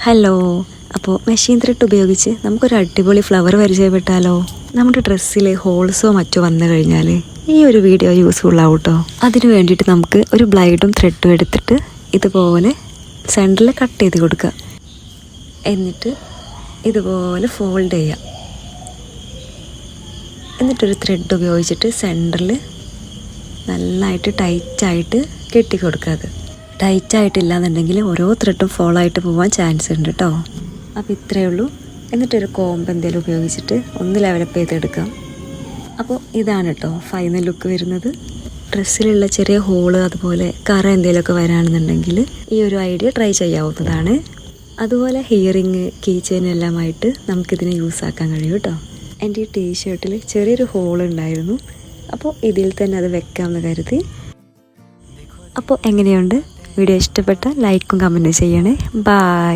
Hello, അപ്പോൾ machine thread ഉപയോഗിച്ച് നമുക്കൊരു അടിപൊളി ഫ്ലവർ പരിചയപ്പെട്ടാലോ? നമ്മുടെ ഡ്രസ്സിൽ ഹോൾസോ മറ്റോ വന്നു കഴിഞ്ഞാൽ ഈ ഒരു വീഡിയോ യൂസ്ഫുൾ ആവും കേട്ടോ. അതിന് വേണ്ടിയിട്ട് നമുക്ക് ഒരു ബ്ലൈഡും ത്രെഡും എടുത്തിട്ട് ഇതുപോലെ സെൻറ്ററിൽ കട്ട് ചെയ്ത് കൊടുക്കുക. എന്നിട്ട് ഇതുപോലെ ഫോൾഡ് ചെയ്യുക. എന്നിട്ടൊരു ത്രെഡ് ഉപയോഗിച്ചിട്ട് സെൻറ്ററിൽ നന്നായിട്ട് ടൈറ്റായിട്ട് കെട്ടി കൊടുക്കുക. അത് ടൈറ്റായിട്ടില്ല എന്നുണ്ടെങ്കിൽ ഓരോ ത്രെഡും ഫോളോ ആയിട്ട് പോകാൻ ചാൻസ് ഉണ്ട് കേട്ടോ. അപ്പോൾ ഇത്രയേ ഉള്ളൂ. എന്നിട്ടൊരു കോമ്പ് എന്തെങ്കിലും ഉപയോഗിച്ചിട്ട് ഒന്ന് ലെവലപ്പ് ചെയ്തെടുക്കാം. അപ്പോൾ ഇതാണ് കേട്ടോ ഫൈനൽ ലുക്ക് വരുന്നത്. ഡ്രസ്സിലുള്ള ചെറിയ ഹോള് അതുപോലെ കറ എന്തെങ്കിലുമൊക്കെ വരാണെന്നുണ്ടെങ്കിൽ ഈ ഒരു ഐഡിയ ട്രൈ ചെയ്യാവുന്നതാണ്. അതുപോലെ ഹിയറിങ്, കീ ചെയിൻ എല്ലാമായിട്ട് നമുക്കിതിനെ യൂസ് ആക്കാൻ കഴിയും കേട്ടോ. എൻ്റെ ഈ ടീഷർട്ടിൽ ചെറിയൊരു ഹോൾ ഉണ്ടായിരുന്നു. അപ്പോൾ ഇതിൽ തന്നെ അത് വെക്കാമെന്ന് കരുതി. അപ്പോൾ എങ്ങനെയുണ്ട്? വീഡിയോ ഇഷ്ടപ്പെട്ടാൽ ലൈക്കും കമൻറ്റും ചെയ്യണേ. ബായ്.